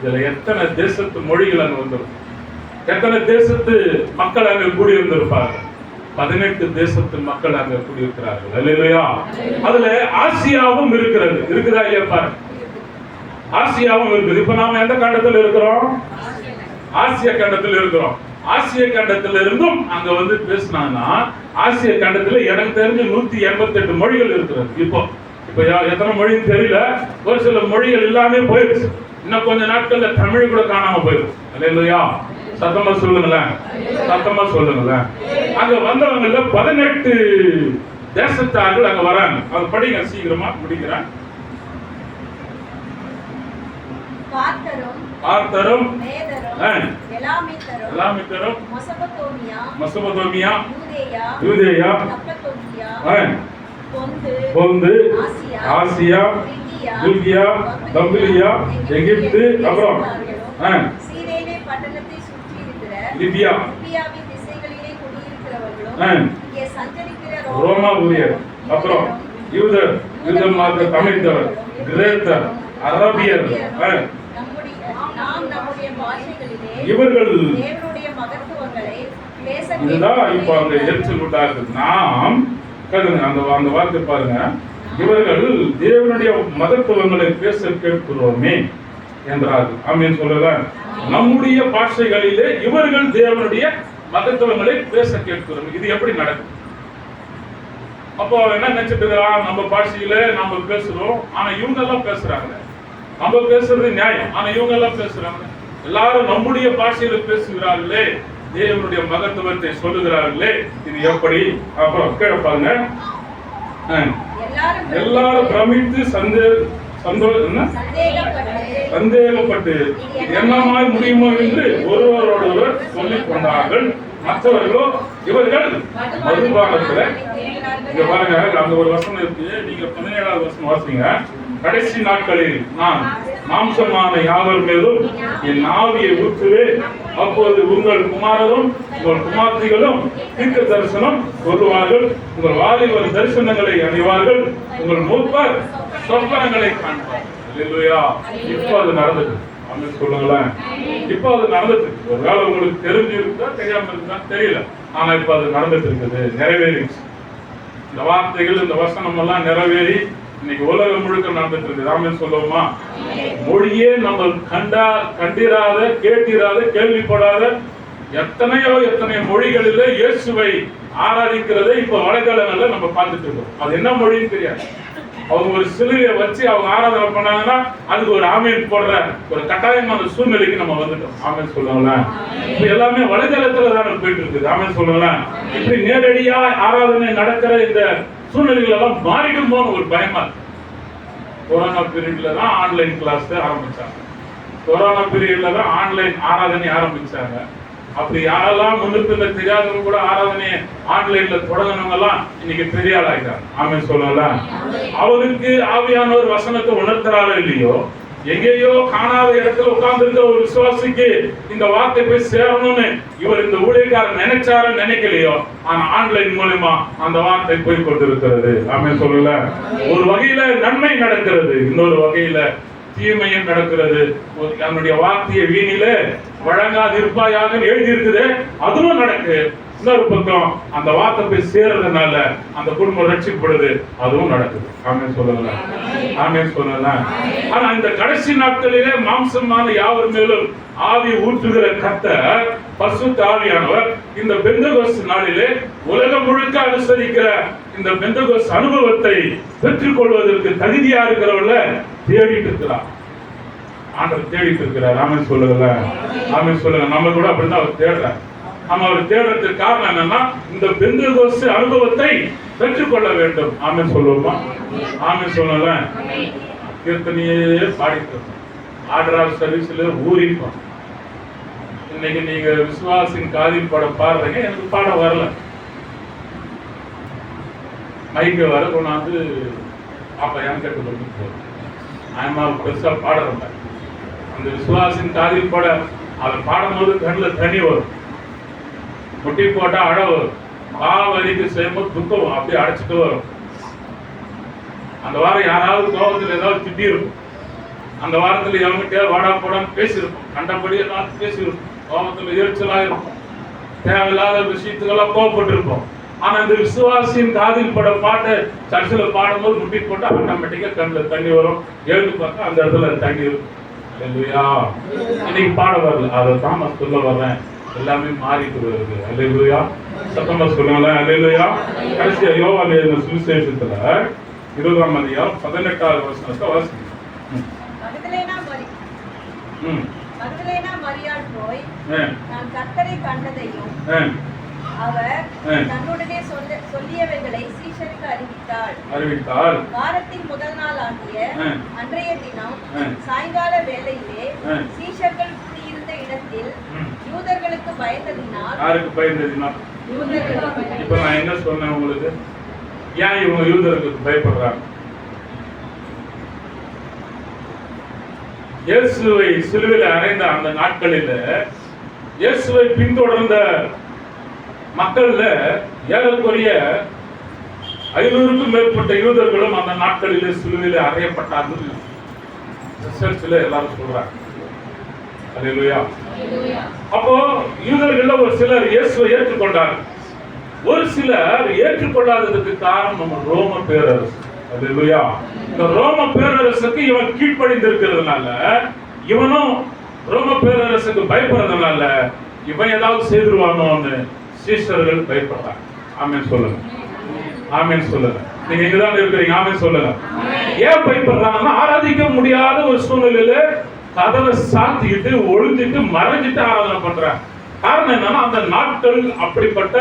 இதுல எத்தனை தேசத்து மொழிகள் அங்க வந்துடும், எத்தனை தேசத்து மக்கள் அங்க கூடியிருந்திருப்பாங்க. 18 தேசத்து மக்கள் அங்க கூடியிருக்கிறார்கள். அல்லேலூயா. அதுல ஆசியாவும் இருக்கிறது. இருக்குதா இல்லையா பாருங்க. ஆசியாவும் இருக்குது. இப்ப நாம எந்த கண்டத்தில் இருக்கிறோம்? ஆசிய கண்டத்தில் இருக்கிறோம். ஆசிய கண்டத்துல இருந்தும் அங்க வந்து பேசினாங்கன்னா ஆசிய கண்டத்துல எனக்கு தெரிஞ்சு 188 மொழிகள் இருக்கிறது. இப்போ எத்தனை மொழின்னு தெரியல. ஒரு சில மொழிகள் எல்லாமே போயிடுச்சு. இன்னும் கொஞ்ச நாட்கள்ல தமிழ் கூட காணாம போயிடும். இல்லையா? சத்தமா சொல்லுங்களேன், சத்தமா சொல்லுங்களேன். அங்க வந்தவங்க 18 தேசத்தார்கள் அங்க வராங்க. அது படிங்க, சீக்கிரமா முடிக்கிறேன். பார்த்தரும், எலாமித்தரும், மெசொப்பொத்தேமியா, யூதேயா, பொந்து, ஆசியா, கில்கியா, பபிலியா, எகிப்து, அப்புறம் லிபியா, ரோமாபுரியர், அப்புறம் யூதர், யூதர் மார்க்க தமிழ்த்தவர், கிரேத்தர், அரபியர், இவர்கள் இதுதான் இப்ப அந்த எரிச்சல் உண்டாகுது. நாம் அந்த வார்த்தை பாருங்க. இவர்கள் தேவனுடைய மகத்துவங்களை பேச கேட்கிறோமே என்றார்கள். ஆமென் சொல்லுங்க. நம்முடைய பாஷைகளிலே இவர்கள் தேவனுடைய மகத்துவங்களை பேச கேட்கிறோம். இது எப்படி நடக்கும்? அப்போ என்ன நினைச்சிட்டு இருக்கிறான்? நம்ம பாஷையில நாம பேசுறோம், ஆனா இவங்க எல்லாம் பேசுறாங்க. நம்ம பேசுறது நியாயம், ஆனா இவங்க எல்லாம் பேசுறாங்க. எல்லாரும் நம்முடைய பாஷையில பேசுகிறார்களே, தேவனுடைய மகத்துவத்தை சொல்லுகிறார்களே, இது எப்படி? அப்புறம் கீழே பாருங்க. எல்லாரும் பிரமித்து சந்தேகப்பட்டு என்னமாய் முடியுமோ என்று ஒருவரோடொருவர் சொல்லிக் கொண்டார்கள். மற்றவர்களோ இவர்கள் மதுபானத்துல, இங்க பாருங்க, அந்த ஒரு வசனம் இருக்கு. நீங்க 17வது வசனம் வாசிங்க. கடைசி நாட்களில் நான் மாம்சமான யாவர் மேலும் என் ஆவியை ஊற்றுவேன். அப்போது உங்கள் குமாரரும் உங்கள் குமார்த்திகளும் தீர்க்க தரிசனம் சொல்லுவார்கள். உங்கள் வாலிபர் தரிசனங்களை அணிவார்கள். உங்கள் மூப்பர் சொப்பனங்களை காண்பார். அல்லேலூயா. இப்போ அது நடந்துட்டு அங்க சொல்லுங்களேன். இப்போ அது நடந்துட்டு. ஒருவேளை உங்களுக்கு தெரிஞ்சிருக்கா தெரியாம இருக்கா தெரியல, ஆனா இப்ப அது நடந்துட்டு இருக்குது, நிறைவேறிச்சு. இந்த வார்த்தைகள், இந்த வசனம் எல்லாம் நிறைவேறி இன்னைக்கு உலகம் முழுக்க நடந்துட்டு இருக்கு. ஆமென் சொல்லுவோமா? மொழியே நம்ம கண்டிராத, கேட்டிராத, கேள்விப்படாத எத்தனையோ மொழிகளில இயேசுவை ஆராதிக்கிறதை இப்ப வலைதளங்கள்ல நம்ம பார்த்துட்டு இருக்கோம். அது என்ன மொழின்னு தெரியாது. அவங்க ஒரு சிலுவையை வச்சு அவங்க ஆராதனை பண்ணாங்கன்னா அதுக்கு ஒரு ஆமீன் போடுற ஒரு கட்டாயமான சூழ்நிலைக்கு நம்ம வந்துட்டோம். ஆமீன் சொல்லுங்களேன். இப்ப எல்லாமே வலைதளத்துல தான் போயிட்டு இருக்குது. ஆமீன் சொல்லுங்களேன். இப்படி நேரடியா ஆராதனை நடக்கிற இந்த சூழ்நிலைகள் எல்லாம் மாறிடுமோன்னு ஒரு பயமா இருக்கு. கொரோனா பீரியட்ல தான் ஆன்லைன் கிளாஸ் ஆரம்பிச்சாங்க. கொரோனா பீரியட்ல தான் ஆன்லைன் ஆராதனை ஆரம்பிச்சாங்க. அப்படி யாரெல்லாம் முன்னுக்கு தெரியாதவங்க கூட ஆராதனையை ஆன்லைன்ல தொடங்கினவங்க எல்லாம் இன்னைக்கு பெரிய ஆள் ஆகிட்டாங்க. ஆமென் சொல்லலாம். அவருக்கு ஆவியானவர் வசனத்தை உணர்த்துறாரோ இல்லையோ, எங்கேயோ காணாத இடத்துல உட்கார்ந்து இருக்க ஒரு விசுவாசிக்கு இந்த வார்த்தை போய் சேரணும்னு இவர் இந்த ஊழியக்காரர் நினைச்சாரோ நினைக்கலையோ, ஆனா ஆன்லைன் மூலமா அந்த வார்த்தை போய் கொண்டிருக்கிறது. ஆமென் சொல்லல. ஒரு வகையில நன்மை நடக்கிறது, இன்னொரு வகையில தீமையும் நடக்கிறது. நம்முடைய வார்த்தையை வீணில வழங்காது இருப்பாயாக எழுதி இருக்குது, அதுவும் நடக்கு. இன்னொரு பக்கம் அந்த வார்த்தை போய் சேர்றதுனால அந்த குடும்பம் ரட்சிக்கப்படுது, அதுவும் நடக்குது. ஆமென் சொல்லலாம். ஆமென் சொல்லலாம். ஆனா இந்த கடைசி நாட்களிலே மாம்சமான யாவர் மேலும் ஆவி ஊற்றுகிற கர்த்தர் பரிசுத்த ஆவியானவர் இந்த பெந்தகோஸ்து நாளிலே உலகம் முழுக்க அனுசரிக்கிற இந்த பெந்தகோஸ்து அனுபவத்தை பெற்றுக் கொள்வதற்கு தகுதியா இருக்கிறவர்கள தேடிட்டு இருக்கிறார். ஆண்டவர் தேடிட்டு இருக்கிறார். ஆமென் சொல்லுங்க. ஆமென் சொல்லுங்க. நம்ம கூட அப்படிதான் அவர் தேடுறார். நம்ம அவர் தேடுறதுக்கு காரணம் என்னன்னா இந்த பெந்தகோஸ்து அனுபவத்தை பெற்றுக்கொள்ள வேண்டும். ஆமென் சொல்லுவோமா? ஆமென் சொல்லல. கீர்த்தனையே பாடிட்டு ஆர்டர் சர்வீஸ்ல ஊறிப்போம். இன்னைக்கு நீங்க விசுவாசின் காதில் பாட பாடுறீங்க, எனக்கு பாட வரல. மைக்கு வர கொண்டாந்து அப்ப எனக்கு கேட்டு கொண்டு போகுது. ஆயமா பெருசா பாடுறேன். அந்த விசுவாசின் காதில் பாட அதை பாடும்போது கண்ணில் தண்ணி வரும், முட்டி போட்டா அழ வரும், பாவரிக்கு செய்யும்போது துக்கம் அப்படியே அடைச்சிட்டு வரும். அந்த வாரம் யாராவது கோபத்தில் ஏதாவது திட்டி இருக்கும், அந்த வாரத்துல எவங்கிட்ட வாடா போடான்னு பேசியிருப்போம், கண்டபடி எல்லாம் பேசியிருப்போம், கோபத்துல எரிச்சலா இருப்போம், தேவையில்லாத விஷயத்துக்கெல்லாம் கோவப்பட்டிருப்போம். ஆனா இந்த விசுவாசியின் காதில் பட பாட்டை சர்ச்சில் பாடும்போது முட்டி போட்டு ஆட்டோமேட்டிக்கா கண்ணில் தண்ணி வரும். எழுந்து பார்த்தா அந்த இடத்துல தண்ணி இருக்கும். அல்லேலூயா. இன்னைக்கு பாட வரல, அதை தான் நான் சொல்ல வர்றேன். எல்லாமே மாறிட்டு வருது. அல்லேலூயா. சத்தமா சொல்லுங்களேன். அல்லேலூயா. கடைசியா யோவான் எழுதின சுவிசேஷத்துல 20ஆம் அதிகாரம் 18வது வசனத்தை வாசிங்க. மகதலேனா மரியாள் போய் நான் கர்த்தரை கண்டதையும் அவர் தன்னுடனே சொல்லியவைகளை சீஷருக்கு அறிவித்தாள். வாரத்தின் முதல் நாள் ஆகிய அன்றைய தினம் சாயங்கால வேளையிலே சீஷர்கள் கூடியிருந்த இடத்தில் யூதர்களுக்கு பயந்ததினால். யாருக்கு பயந்ததினால்? இப்ப நான் என்ன சொன்னேன் உங்களுக்கு? ஏன் இவங்க யூதர்களுக்கு பயப்படுறாங்க? இயேசுவை சிலுவையில் அறைந்த அந்த நாட்களில் இயேசுவை பின்தொடர்ந்த மக்கள்ல ஏறக்குறைய 500க்கும் மேற்பட்ட யூதர்களும் அந்த நாட்களிலே சிலுவையில் அறையப்பட்டார்கள். ரிசர்ச்ல எல்லாரும் சொல்றாங்க. அல்லேலூயா. அப்போ யூதர்கள்ல ஒரு சிலர் இயேசுவை ஏற்றுக்கொண்டார்கள். ஒரு சிலர் ஏற்றுக்கொள்ளாததுக்கு காரணம் நம்ம ரோம பேரரசு. அல்லேலூயா. இந்த ரோம பேரரசுக்கு இவன் கீழ்ப்படிந்திருக்கிறதுனால, இவனும் ரோம பேரரசுக்கு பயப்படுறதுனால இவன் ஏதாவது செய்திருவானோன்னு சீஷர்கள் பயப்படுறாங்க. ஆமென் சொல்லுங்க. ஆமென் சொல்லுங்க. நீங்க இங்கதான் இருக்கிறீங்க. ஆமென் சொல்லுங்க. ஏன் பயப்படுறாங்கன்னா, ஆராதிக்க முடியாத ஒரு சூழ்நிலையில கதவை சாத்திக்கிட்டு ஒளிஞ்சிட்டு மறைஞ்சிட்டு ஆராதனை பண்றாங்க. காரணம் என்னன்னா, அந்த நாட்கள் அப்படிப்பட்ட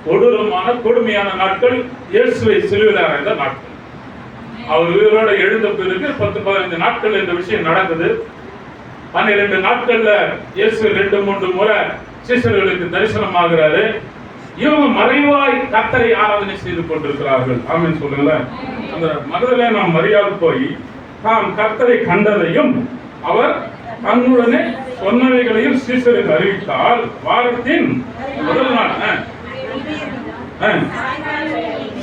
கொடூரமான கொடுமையான நாட்கள். இயேசுவை சிலுவையில் அறைந்த நாட்கள். அவர் உயிரோட எழுந்த பிறகு 10-15 நாட்கள் இந்த விஷயம் நடக்குது. 12 நாட்கள்ல இயேசு 2-3 முறை சீஷர்களுக்கு தரிசனமாகிறாரு. இவங்க மறைவாய் கர்த்தரை ஆராதனை செய்து கொண்டிருக்கிறார்கள். ஆமென் சொல்லுங்களேன். அந்த மகதலேனா மரியாள் போய் தாம் கர்த்தரை கண்டதையும் அவர் தன்னுடனே சொன்னவைகளையும் சீஷருக்கு அறிவித்தால் வாரத்தின் முதல் நாள்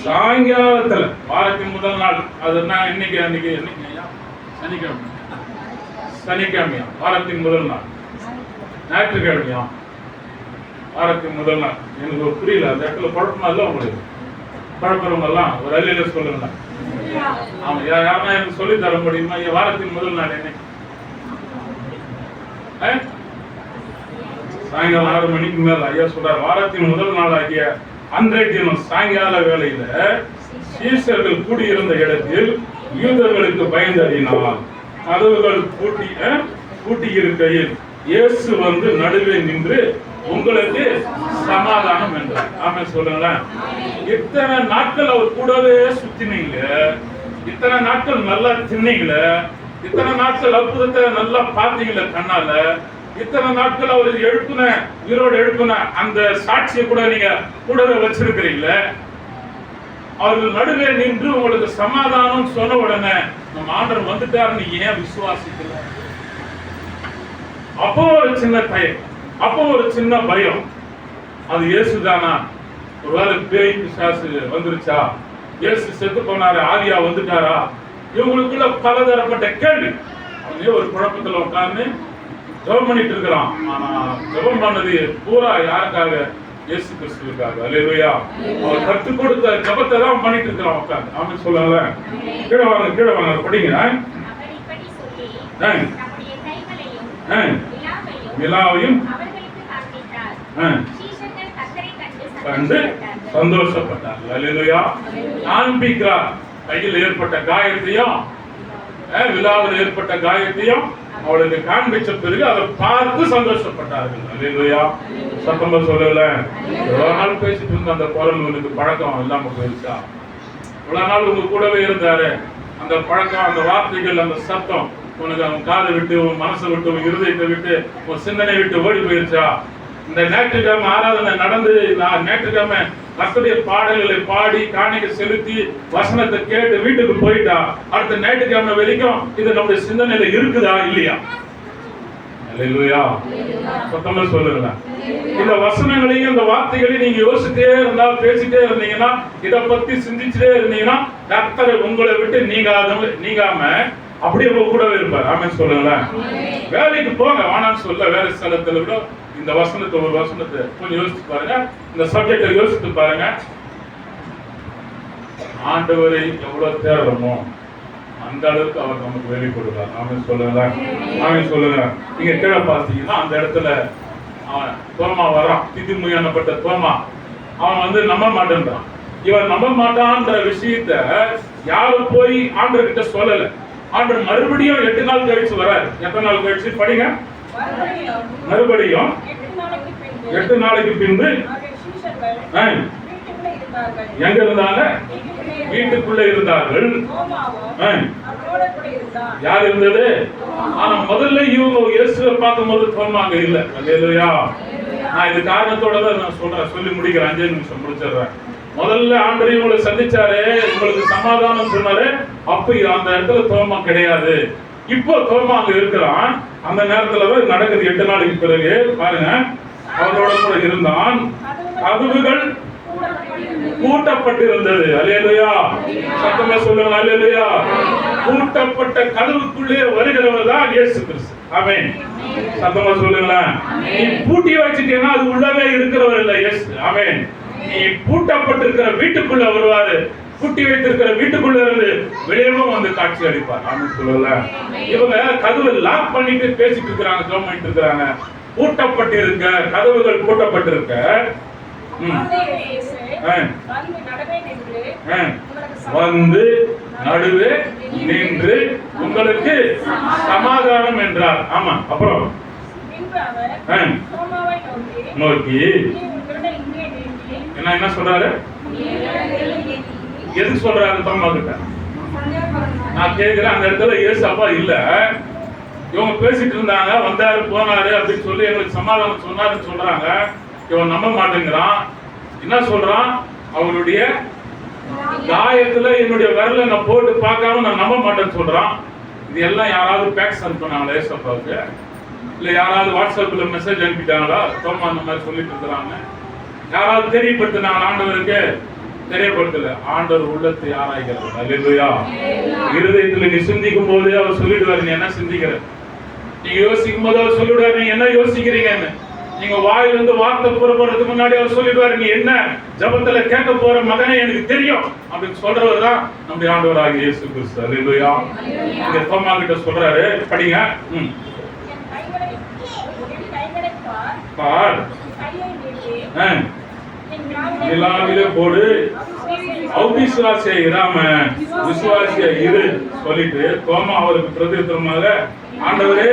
சாயங்காலத்துல, வாரத்தின் முதல் நாள், அது நான் இன்னைக்கு சனிக்கிழமையா? வாரத்தின் முதல் நாள் ஞாயிற்றுக்கிழமையா? வாரத்தின் முதல் நாள். எனக்கு புரியல, அந்த இடத்துல குழப்பமா இல்லை உங்களுக்கு? குழப்பறவங்க எல்லாம் ஒரு அள்ளியில சொல்லுங்க. ஆமா, யாருன்னா எனக்கு சொல்லி தர முடியுமா? வாரத்தின் முதல் நாள் என்ன? சாயங்காலம் 6 மணிக்கு மேல ஐயா சொல்றாரு, வாரத்தின் முதல் நாள் ஆகிய அன்றைய தினம் சாயங்கால வேளையில சீஷர்கள் கூடியிருந்த இடத்தில் யூதர்களுக்கு பயந்ததினால் கதவுகள் பூட்டி இருக்கையில் இயேசு வந்து நடுவே நின்று உங்களுக்கு சமாதானம் என்றார். ஆமென் சொல்லுங்களேன். இத்தனை நாட்கள் அவர் கூடவே சுத்தினீங்க, இத்தனை நாட்கள் நல்லா தின்னீங்கள, இத்தனை நாட்கள் அற்புதத்தை நல்லா பார்த்தீங்கள கண்ணால, இத்தனை நாட்கள் அவர் எழுப்புன உயிரோடு எழுப்புன அந்த சாட்சியை கூட நீங்க கூடவே வச்சிருக்கிறீங்கள. அவர்கள் நடுவே நின்று உங்களுக்கு சமாதானம் சொன்ன உடனே நம்ம ஆண்டவர் வந்துட்டாருன்னு ஏன் விசுவாசிக்கல? அப்போ ஒரு சின்ன பயம், அப்போ ஒரு சின்ன பயம். அது இயேசுதானா? ஒருவேளை பேய் பிசாசு வந்துருச்சா? இயேசு செத்து போனாரு, ஆவியா வந்துட்டாரா? இவங்களுக்குள்ள பலதரப்பட்ட கேள்வி. அவனே ஒரு குழப்பத்துல உட்கார்ந்து ஜெபம் பண்ணிட்டு இருக்கிறான். ஆனா ஜெபம் பண்ணது பூரா யாருக்காக? இயேசு கிறிஸ்துவுக்காக. அல்லேலூயா. அவர் கற்றுக் கொடுத்த ஜெபத்தை தான் பண்ணிட்டு இருக்கிறான் உட்கார்ந்து. ஆமென் சொல்லுங்க. கீழே வாங்க படிங்க. விழாவையும் கண்டு சந்தோஷப்பட்டார். அல்லேலூயா. காண்பிக்கிறார். கையில் ஏற்பட்ட காயத்தையும் விழாவில் ஏற்பட்ட காயத்தையும் அவளுக்கு காண்பிச்ச பிறகு அதை பார்த்து சந்தோஷப்பட்டார்கள். அல்லேலூயா. சத்தமா சொல்லல. எவ்வளவு நாள் பேசிட்டு இருந்த அந்த குரல் உனக்கு பழக்கம் இல்லாம போயிருச்சா? இவ்வளவு நாள் உங்க கூடவே இருந்தாரு, அந்த பழக்கம், அந்த வார்த்தைகள், அந்த சத்தம் உனக்கு அவன் காதை விட்டு, உன் மனசை விட்டு, உன் இருதயத்தை விட்டு, உன் சிந்தனை விட்டு ஓடி போயிருச்சா? இந்த ஞாயிற்றுக்கிழமை ஆராதனை நடந்து ஞாயிற்றுக்கிழமை கர்த்தருடைய பாடல்களை பாடி காணிக்கை செலுத்தி வசனத்தை கேட்டு வீட்டுக்கு போயிட்டா அடுத்த ஞாயிற்றுக்கிழமை வரைக்கும் இது நம்முடைய சிந்தனையில இருக்குதா இல்லையா? அல்லேலூயா. சத்தமா சொல்லுங்க. இந்த வசனங்களையும் இந்த வார்த்தைகளையும் நீங்க யோசிச்சுட்டே இருந்தா, பேசிட்டே இருந்தீங்கன்னா, இதை பத்தி சிந்திச்சுட்டே இருந்தீங்கன்னா கர்த்தர் உங்களை விட்டு நீங்காம அப்படியே உங்க கூடவே இருப்பார். ஆமென் சொல்லுங்களேன். வேலைக்கு போங்க வேணாம்னு சொல்ல, வேலை ஸ்தலத்துல கூட இந்த வசனத்தை ஒரு வசனத்தை கொஞ்சம் யோசிச்சு பாருங்க, இந்த சப்ஜெக்டை யோசித்து பாருங்க. ஆண்டவரை எவ்வளவு தேடுறோமோ அந்த அளவுக்கு அவர் நமக்கு வெளிப்படுவார். ஆமென் சொல்லுங்களேன். ஆமென் சொல்லுங்க. நீங்க கீழே பார்த்தீங்கன்னா அந்த இடத்துல அவன் தோமா வரான், திதிமு எனப்பட்ட தோமா. அவன் வந்து நம்ப மாட்டேன்றான். இவன் நம்ப மாட்டான்ற விஷயத்த யாரும் போய் ஆண்டவர் கிட்ட சொல்லல. ஆண்டவர் மறுபடியும் 8 நாள் கழிச்சு வராரு. எத்தனை நாள் கழிச்சு படிங்க? மறுபடியும் 8 நாளைக்கு பின்பு எங்க இருந்தாங்க? வீட்டுக்குள்ள இருந்தார்கள். யார் இருந்தது? ஆனா முதல்ல இவங்க இயேசுவை பார்க்கும்போது தோமா அங்க இல்ல. அல்லேலூயா. நான் இது காரணத்தோட தான் நான் சொல்றேன், சொல்லி முடிக்கிறேன், 5 நிமிஷம் முடிச்சிடுறேன். முதல்ல ஆண்டவர் உங்களை சந்திச்சாரு, உங்களுக்கு சமாதானம் சொன்னாரு. அப்ப அந்த இடத்துல தோமா கிடையாது. இப்போ தோமா அங்க இருக்கிறான். அந்த நேரத்துல தான் நடக்குது. 8 நாளைக்கு பிறகு பாருங்க, அவரோட கூட இருந்தான். கதவுகள் பூட்டப்பட்டிருந்தது. அல்லேலூயா. சத்தமா சொல்லுங்க. அல்லேலூயா. பூட்டப்பட்ட கதவுக்குள்ளே வருகிறவர் தான் இயேசு கிறிஸ்து. ஆமென். சத்தமா சொல்லுங்களேன். நீ பூட்டி வச்சிட்டேன்னா அது உள்ளவே இருக்கிறவர் இல்ல இயேசு. ஆமென். நீ பூட்டப்பட்டிருக்கிற வீட்டுக்குள்ள வருவாரு. பூட்டி வைத்திருக்கிற வீட்டுக்குள்ள இருந்து வெளியவும் வந்து காட்சி அளிப்பார். ஆமென் சொல்லுங்க. இவங்க கதவை லாக் பண்ணிட்டு பேசிட்டு இருக்காங்க, ஜெபம் பண்ணிட்டு இருக்காங்க. பூட்டப்பட்டிருக்க கதவுகள் பூட்டப்பட்டிருக்க வந்து நடுவே நின்று உங்களுக்கு சமாதானம் என்றார். ஆமா. அப்புறம் நோக்கி என்ன சொல்றாரு? எதுக்கு சொல்றாரு? தோமா கிட்ட நான் கேட்கிறேன். அந்த இடத்துல இயேசு அப்பா இல்ல. இவங்க பேசிட்டு இருந்தாங்க, வந்தாரு போனாரு அப்படின்னு சொல்லி எங்களுக்கு சமாதானம் சொன்னாருன்னு சொல்றாங்க. இவன் நம்ப மாட்டேங்கிறான். என்ன சொல்றான்? அவருடைய காயத்துல என்னுடைய விரலை நான் போட்டு பார்க்காம நான் நம்ப மாட்டேன்னு சொல்றான். இது எல்லாம் யாராவது பேக்ஸ் அனுப்பினாங்களா ஏசப்பாவுக்கு? இல்ல யாராவது வாட்ஸ்அப்ல மெசேஜ் அனுப்பிட்டாங்களா? தோமா அந்த மாதிரி சொல்லிட்டு இருக்கிறாங்க. யாராவது தெரியப்படுத்தினாங்களா ஆண்டவருக்கு? தெரியப்படுத்தல. ஆண்டவர் உள்ளத்தை ஆராய்கிறார். அல்லேலூயா. இருதயத்துல நீ சிந்திக்கும் போதே அவர் சொல்லிடுவாரு நீ என்ன சிந்திக்கிற. நீங்க யோசிக்கும் போது அவர் சொல்லிடுவாரு நீங்க என்ன யோசிக்கிறீங்கன்னு. நீங்க வாயிலிருந்து வார்த்தை புறப்படுறதுக்கு முன்னாடி அவர் சொல்லிடுவாரு நீ என்ன ஜபத்துல கேட்க போற மகனே எனக்கு தெரியும் அப்படின்னு சொல்றவர் தான் நம்முடைய ஆண்டவராகிய இயேசு கிறிஸ்து. அல்லேலூயா. இந்த தோமா கிட்ட சொல்றாரு, படிங்க. பார் எல்லாமே போடு, அவிசுவாசியா இராம விசுவாசியா இரு சொல்லிட்டு தோமா அவருக்கு பிரதியுத்தரமாக ஆண்டவரே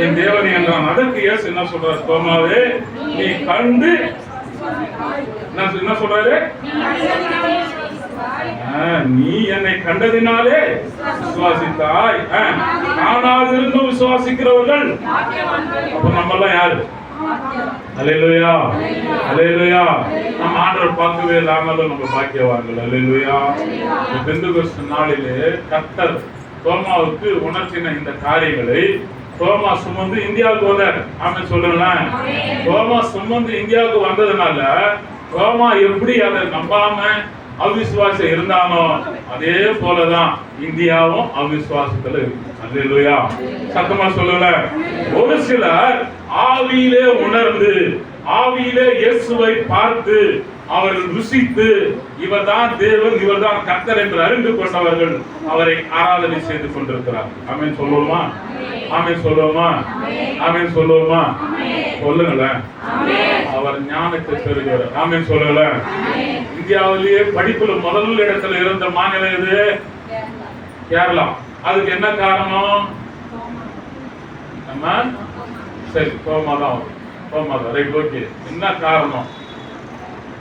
என் தேவன் என்றான். அதற்கு இயேசு என்ன சொல்றாரு? தோமாவே நீ கண்டு என்ன சொல்றாரு? நீ என்னை கண்டதினாலே விசுவாசித்தாய். ஆனால் இருந்தும் விசுவாசிக்கிறவர்கள். அப்ப நம்ம எல்லாம் யாரு? அல்லேலூயா. அல்லேலூயா. நம்ம ஆண்டவர் பார்க்கவே இல்லாமலும் நம்ம பாக்கியவான்கள். அல்லேலூயா. பெந்தெகோஸ்து நாளிலே கர்த்தர் தோமாவுக்கு உணர்த்தின இந்த காரியங்களை தோமா சுமந்து இந்தியாவுக்கு வந்தார். ஆமென் சொல்லுங்களேன். தோமா சுமந்து இந்தியாவுக்கு வந்ததுனால தோமா எப்படி அதை நம்பாம அவிசுவாசம் இருந்தானோ அதே போலதான் இந்தியாவும் அவிசுவாசத்துல இருக்கு. அல்லேலூயா. சத்தமா சொல்லுங்க. ஒரு சிலர் ஆவியிலே உணர்ந்து ஆவியிலே இயேசுவை பார்த்து அவர்கள் ருசித்து இவர்தான் தேவன் இவர்தான் கர்த்தர் என்று அறிந்து கொண்டவர்கள் அவரை ஆராதனை செய்து கொண்டிருக்கிறார். ஆமென் சொல்லுவோமா? ஆமென் சொல்லுவோமா? ஆமென் சொல்லுவோமா? சொல்லுங்களேன். அவர் ஞானத்தை பெறுகிறார். ஆமென் சொல்லுங்களேன். இந்தியாவிலேயே படிப்புல முதல் இடத்துல இருந்த மாநிலம் எது? கேரளா. அதுக்கு என்ன காரணம்? சரி, தோமாதான். Right, okay. என்ன காரணம்?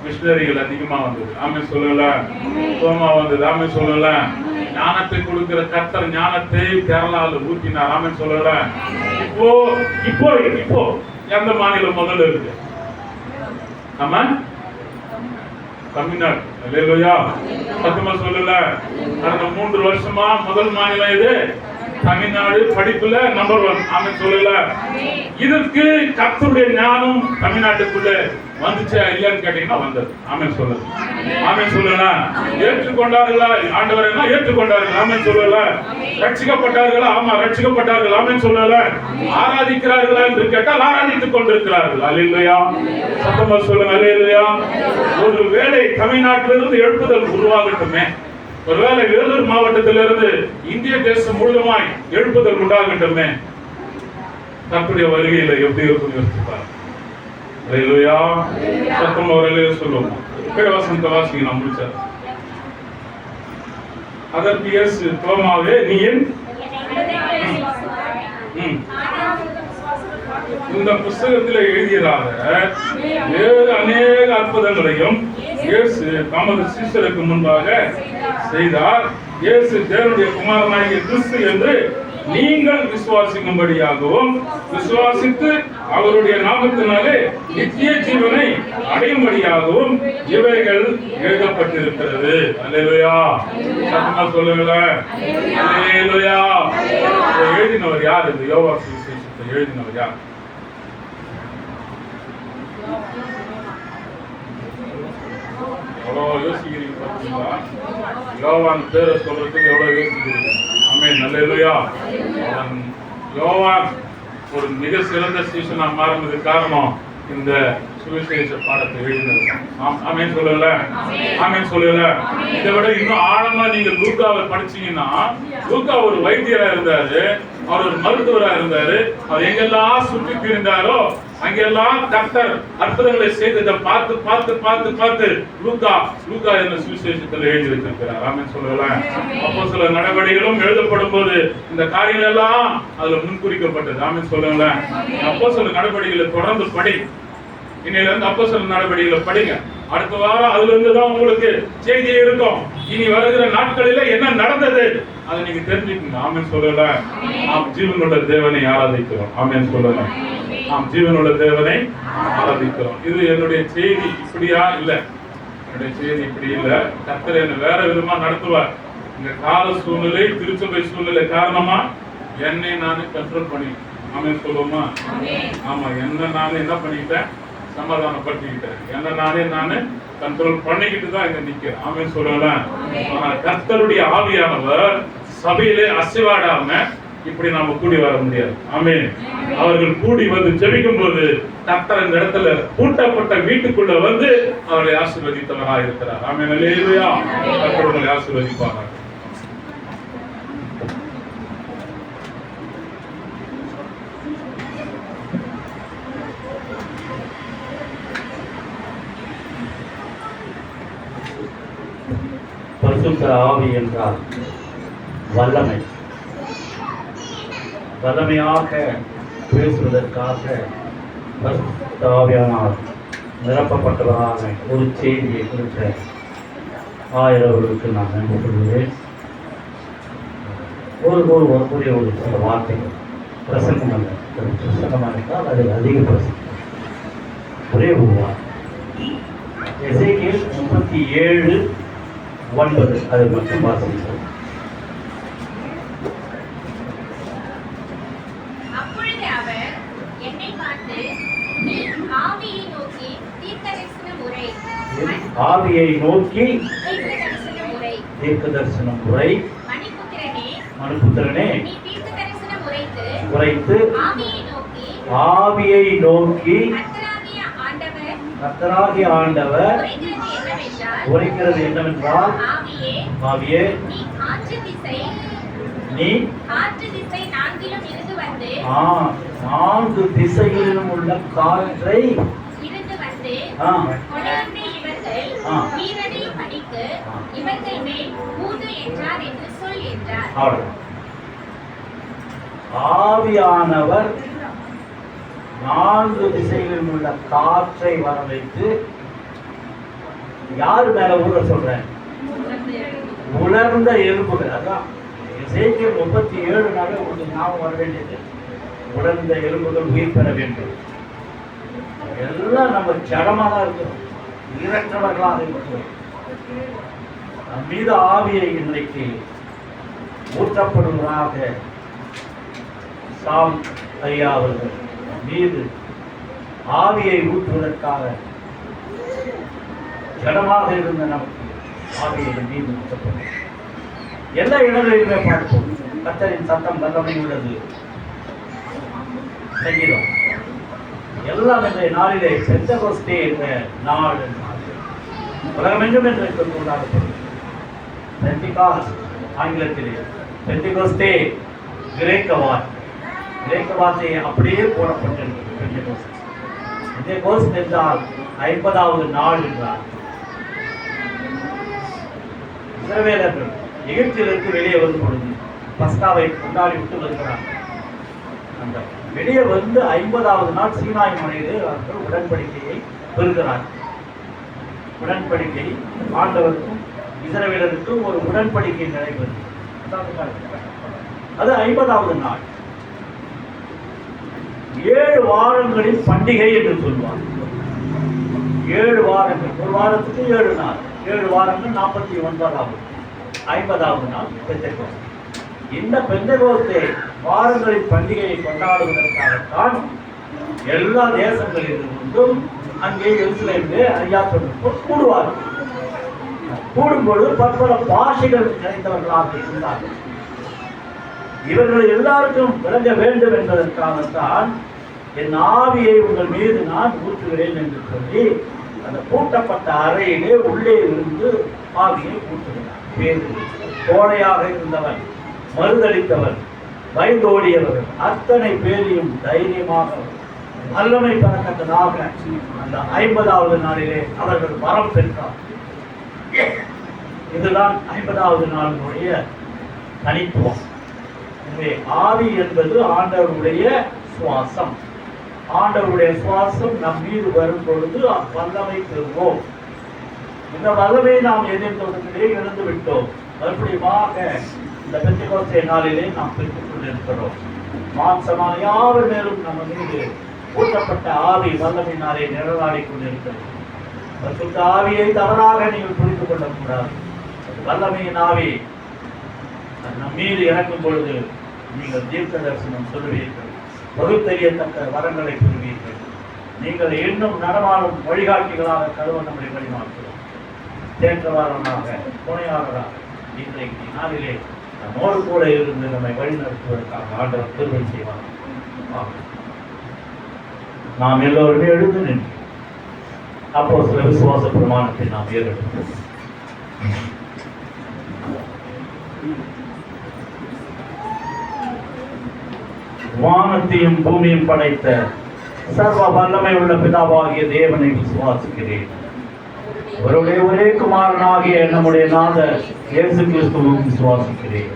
மிஷனரிகள் அதிகமா வந்தது. ஆமென் சொல்லல. தோமா வந்தது. ஆமென் சொல்லல. ஞானத்தை கொடுக்கிற கர்த்தர் ஞானத்தை கேரளாவில் ஊற்றினார். ஆமென் சொல்லல. இப்போ இப்போ இப்போ எந்த மாநிலம் முதல்ல இருக்கு? ஆமா, தமிழ்நாடு. அல்லேலூயா. சத்தமா சொல்லல. கடந்த 3 வருஷமா முதல் மாநிலம் இது தமிழ்நாடு படிப்புல நம்பர் 1. ஆமென் சொல்லல. இதற்கு கர்த்தருடைய ஞானம் தமிழ்நாட்டுக்குள்ள வந்துச்சா இல்லையான்னு கேட்டீங்கன்னா வந்தது. ஆமென் சொல்லுங்க. ஆமென் சொல்லல. ஏற்றுக்கொண்டார்களா ஆண்டவரை? ஏற்றுக்கொண்டார்கள். ஆமென் சொல்லல. ரட்சிக்கப்பட்டார்களா? ஆமா ரட்சிக்கப்பட்டார்கள். ஆமென் சொல்லல. ஆராதிக்கிறார்களா என்று கேட்டால் ஆராதித்துக் கொண்டிருக்கிறார்கள். அல்லேலூயா. சத்தமா சொல்லுங்க. அல்லேலூயா. ஒரு வேளை தமிழ்நாட்டிலிருந்து எழுப்புதல் உருவாகட்டுமே. ஒருவேளை வேலூர் மாவட்டத்திலிருந்து இந்திய தேசம் முழுவதுமாய் எழுப்புதல் உண்டாகட்டுமே. கர்த்தருடைய வருகையில எப்படி இருக்கும் யோசிப்பார். அல்லேலூயா. சத்தமா ஒரு சொல்லுவோம். வசந்த வாசிங்க நான் முடிச்சார். அதற்கு இயேசு தோமாவே நீ என் இந்த புஸ்தகத்தில் எழுதியதாக வேறு அநேக அற்புதங்களையும் இயேசு தமது சீஷருக்கு முன்பாக செய்தார். இயேசு தேவனுடைய குமாரனாகிய கிறிஸ்து என்று நீங்கள் விசுவாசிக்கும்படியாகவும் விசுவாசித்து அவருடைய நாமத்தினாலே நித்திய ஜீவனை அடையும்படியாகவும் இவைகள் எழுதப்பட்டிருக்கிறது. அல்லேலூயா. சத்தமா சொல்லுங்களேன். அல்லேலூயா. எழுதினவர் யார்? இந்த யோவான் சுவிசேஷத்தை எழுதினவர் யார்? எவ்வளோ யோசிக்கிறீங்க பார்த்தீங்களா? யோவான் பேரை சொல்றதுக்கு எவ்வளவு யோசிக்கிறீங்க? ஆமென். அல்லேலூயா. யோவான் ஒரு மிக சிறந்த சீசனா மாறினதுக்கு காரணம் இந்த சுவிசேஷ பாடத்தை எழுதினது. ஆமென் சொல்லல. ஆமென் சொல்லல. இதை விட இன்னும் ஆழமா நீங்க லூக்காவை படிச்சீங்கன்னா, லூக்கா ஒரு வைத்தியரா இருந்தாரு, அவர் ஒரு மருத்துவரா இருந்தாரு. அவர் எங்கெல்லாம் சுற்றி திரிந்தாரோ அங்கெல்லாம் கர்த்தர் அற்புதங்களை செய்ததை பார்த்து பார்த்து பார்த்து பார்த்து லூக்கா என்ற சுவிசேஷத்தில் எழுதி வைத்திருக்கிறார். ஆமென் சொல்லல. அப்போஸ்தலர் நடவடிக்கைகளும் எழுதப்படும் போது இந்த காரியங்கள் எல்லாம் அதுல முன்குறிக்கப்பட்டது. ஆமென் சொல்லல. அப்போஸ்தலர் நடவடிக்கைகளை தொடர்ந்து படி. இன்னையில இருந்து அப்போஸ்தலர் நடவடிக்கைகளை படிங்க. அடுத்த வாரம் அதுல இருந்து தான் உங்களுக்கு செய்தி இருக்கும். இனி வருகிற நாட்களில என்ன நடந்தது அதை நீங்க தெரிஞ்சுக்கங்க. ஆமென் சொல்லல. நாம் ஜீவனுள்ள தேவனை ஆராதிக்கிறோம். ஆமென் சொல்லல. நாம் ஜீவனுள்ள தேவனை ஆராதிக்கிறோம். இது என்னுடைய செய்தி இப்படியா இல்ல. என்னுடைய செய்தி இப்படி இல்ல. கர்த்தர் என்ன வேற விதமா நடத்துவார். இந்த கால சூழ்நிலை, திருச்சபை சூழ்நிலை காரணமா என்னை நானே கண்ட்ரோல் பண்ணி. ஆமென் சொல்லுவோமா? ஆமா, என்ன நானே என்ன பண்ணிக்கிட்டேன்? சமாதானப்படுத்திக்கிட்டேன். என்ன நானே கண்ட்ரோல் பண்ணிக்கிட்டு தான் இங்க நிக்கிறேன். ஆமென் சொல்லலாம். ஆனா கர்த்தருடைய ஆவியானவர் சபையிலே அசைவாடாம இப்படி நாம கூடி வர முடியாது. ஆமென். அவர்கள் கூடி வந்து ஜெபிக்கும் போது கர்த்தர் இந்த இடத்துல பூட்டப்பட்ட வீட்டுக்குள்ள வந்து அவரை ஆசீர்வதித்தவராக இருக்கிறார். ஆமென். அல்லேலூயா. கர்த்தர் உங்களை ஆசீர்வதிப்பார். பரிசுத்த ஆவி என்றால் வல்லமை. வல்லமையாக பேசுவதற்காக பரிசுத்த ஆவியானால் நிரப்பப்பட்டவராக ஒரு செய்தியை குறித்த ஆயிரவர்களுக்கு நான் நன்றி சொல்கிறேன். ஒரு சில வார்த்தைகள் பிரசங்கம் அல்ல, பிரசங்கமாக இருந்தால் அதில் அதிக பிரசங்கம். ஒரே ஒரு வார்த்தை எசேக்கியேல் 37:9 அதை மட்டும் வாசிக்கிறோம். அப்பொழுது அவர் என்னை பார்த்து, நீ ஆவியை நோக்கி தீர்க்கதரிசனம் உரை. ஆவியை நோக்கி தீர்க்கதரிசனம் உரை. தீர்க்கதரிசனம் உரை. மனுபுத்திரனே, நீ தீர்க்கதரிசனம் உரைத்து ஆவியை நோக்கி கர்த்தராகிய ஆண்டவர் உரைக்கிறது என்னவென்றால், ஆவியே நீ 4 திசைகளிலும் உள்ள காற்றை ஆவியானவர் 4 திசைகளிலும் உள்ள காற்றை வர வைத்து யாரு மேல ஊற சொல்றேன்? உலர்ந்த எலும்புகள். அதான் எசேக்கியேல் 37 உங்களுக்கு ஞாபகம் வர வேண்டியது. உலர்ந்த எலும்புகள் உயிர் பெற வேண்டும். எல்லாம் நம்ம ஜடமா தான் இருக்கிறோம், ஈரற்றவர்களாக இருக்கிறோம். நம் மீது ஆவியை இன்றைக்கு ஊற்றப்படுவதாக சாம் ஐயா அவர்கள் மீது ஆவியை ஊற்றுவதற்காக ஜடமாக இருந்த நமக்கு ஆவியை மீது ஊற்றப்படும். எல்லா இடங்களிலுமே பார்ப்போம் கர்த்தரின் சத்தம் வல்லமை உள்ளது. சங்கீதம் எல்லாம் இந்த நாளிலே பெந்தெகோஸ்தே என்ற நாள் உலகமெங்கும் என்று கொண்டாடப்படும். பெந்திகாஸ்ட் ஆங்கிலத்திலே பெந்திகோஸ்தே கிரேக்க வார்த்தை அப்படியே போடப்பட்டிருக்கிறது. பெந்தெகோஸ்ட் என்றால் 50வது நாள் என்றார். இஸ்ரவேலர்கள் எகிப்திலிருந்து வெளியே வரும் பொழுது பஸ்காவை கொண்டாடி விட்டு வருகிறார். அந்த வெளியே வந்து 50வது நாள் சீனாய் மலையிலே அவர்கள் உடன்படிக்கையை பெறுகிறார். உடன்படிக்கை ஆண்டவருக்கும் இஸ்ரவேலருக்கும் ஒரு உடன்படிக்கை நடைபெறும். அது 50வது நாள். 7 வாரங்களின் பண்டிகை என்று சொல்வார். 7 வாரங்கள், ஒரு வாரத்துக்கு 7 நாள், 7 வாரங்கள் 49வது, 50வது நாள் பெந்தெகோஸ்தே. இந்த பெந்தெகோஸ்தே வாரங்களின் பண்டிகையை கொண்டாடுவதற்காகத்தான் எல்லா தேசங்களிலிருந்தும் அங்கே எருசலேமிலே ஐயா சொன்னபோது கூடுவார்கள். கூடும்பொழுது பற்பல பாஷைகள் நிறைந்தவர்களாக இருந்தார்கள். இவர்கள் எல்லாருக்கும் விளங்க வேண்டும் என்பதற்காகத்தான் என் ஆவியை உங்கள் மீது நான் ஊற்றுகிறேன் என்று சொல்லி அந்த பூட்டப்பட்ட அறையிலே உள்ளே இருந்து ஆவியை ஊற்றுகிறார். பேதுரு கோடையாக இருந்தவன், மறுதளித்தவன், பயந்தோடியவர்கள் அத்தனை பேரையும் தைரியமாக வல்லமை பெறத்தக்கதாக அந்த 50வது நாளிலே அவர்கள் வரம் பெற்றார். இதுதான் 50வது நாளினுடைய தனித்துவம். எனவே ஆவி என்பது ஆண்டவருடைய சுவாசம். ஆண்டவருடைய சுவாசம் நம் மீது வரும் பொழுது வல்லமை பெறுவோம். இந்த வல்லமையை நாம் எதிர்த்தவர்களே இழந்து விட்டோம். மறுபடியுமாக இந்த பெந்தெகோஸ்தே நாளிலே நாம் பெற்றுக் கொண்டிருக்கிறோம். மாம்சமான யாவர் மேலும் நம்ம மீது ஊற்றப்பட்ட ஆவி வல்லமையினாலே நிழலாடிக் கொண்டிருக்கிறது. பரிசுத்த ஆவியை தவறாக நீங்கள் புரிந்து கொள்ளக்கூடாது. வல்லமையின் ஆவி நம் மீது இறக்கும் பொழுது நீங்கள் தீர்க்க தரிசனம் சொல்லுவீர்கள், பகுத்தறியத்தக்க வரங்களை பெறுவீர்கள். நீங்கள் இன்னும் நடமாடும் வழிகாட்டிகளாக கருவ நம்மை வழிமாற்றுவோம். தேற்றவாரமாக, துணையாளராக இன்றைக்கு நாளிலே நம்மோடு கூட இருந்து நம்மை வழிநடத்துவதற்காக ஆண்டவர் திருவை செய்வார். நாம் எல்லோருமே எழுந்து நின்று அப்போ சில விசுவாச பிரமாணத்தை நாம் ஏறெடுப்போம். வானத்தையும் பூமியும் படைத்த சர்வ வல்லமை உள்ள பிதாவாகிய தேவனை விசுவாசிக்கிறேன். அவருடைய ஒரே குமாரனாகிய நம்முடைய நாதர் இயேசு கிறிஸ்துவும் விசுவாசிக்கிறேன்.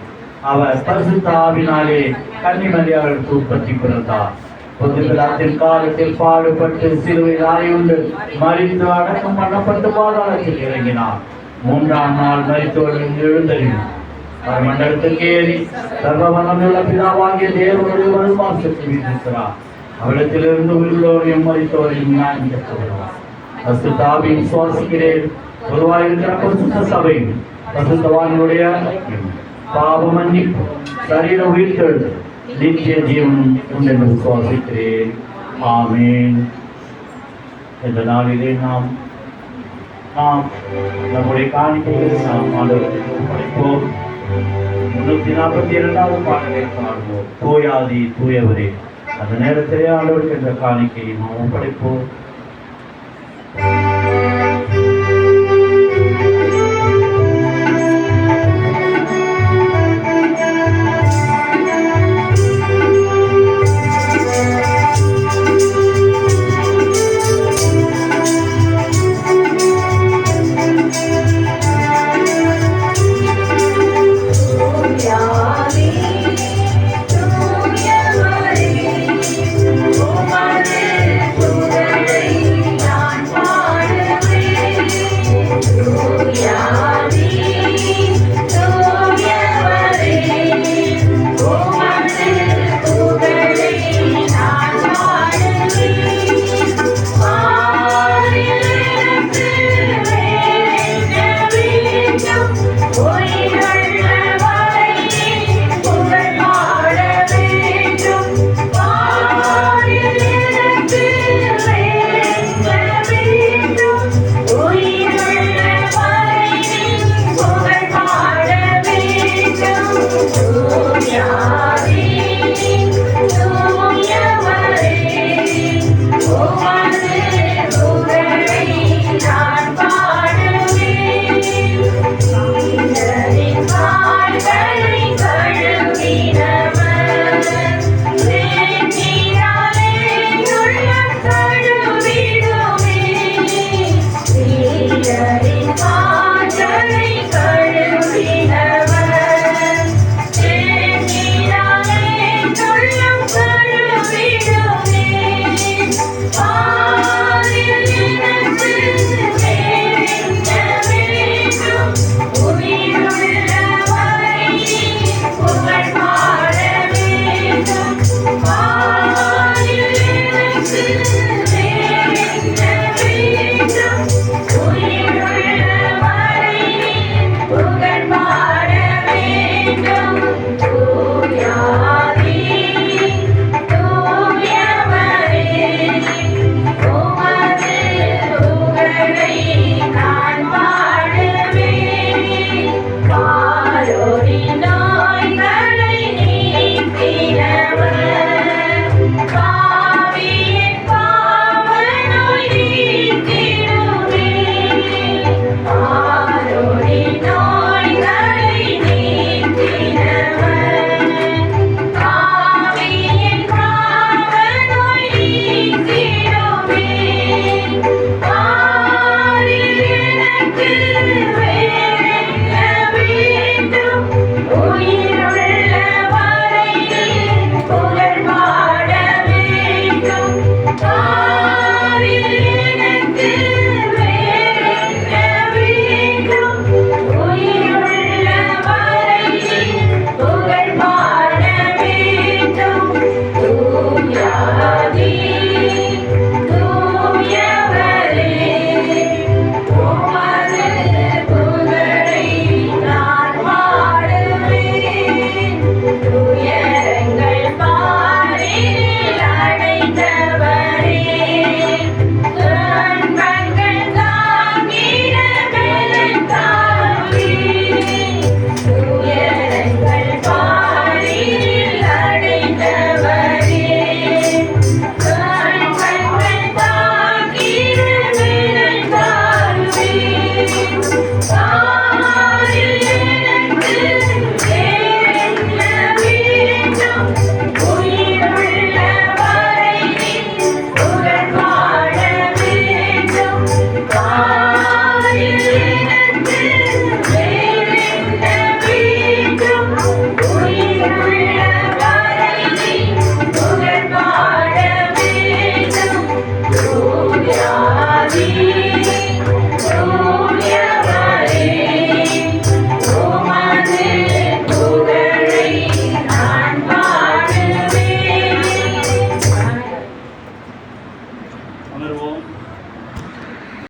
அவர் பரிசுத்த ஆவினாலே கன்னிமரியாளுக்கு உற்பத்தி பிறந்தார். பொதுப்பிலாத்தின் காலத்தில் பாடுபட்டு சிலுவையில் அறையுண்டு மரித்து அடக்கம் பண்ணப்பட்டு பாதாளத்தில் இறங்கினார். 3ஆம் நாள் மரித்தோரில் எழுந்தறினார். மண்டலத்துக்கு ஏறி சர்வ வல்லமையுள்ள பிதாவாகிய தேவனுடைய வருமானத்திற்கு வீட்டிருக்கிறார். அவரிடத்திலிருந்து உள்ளோரையும் மரித்தோரையும் ஞானம் பெற்றுள்ளார். பரிசுத்த ஆவியை விசுவாசிக்கிறேன். பொதுவாக இருக்கிற பரிசுத்த சபை, பரிசுத்தவான்களுடைய பாவ மன்னிப்பு, சரீர உயிர்த்தெழுதல், நித்திய ஜீவனும் உண்டு என்று விசுவாசிக்கிறேன். ஆமென். இந்த நாளிலே நாம் நம்முடைய காணிக்கைகளை நாம் ஆண்டவருக்கு படைப்போம். 342வது பாடலை பாடுவோம். தூயாதி தூயவரே. அந்த நேரத்திலே ஆண்டவருக்கு என்ற காணிக்கையை நாம் ஒப்படைப்போம்.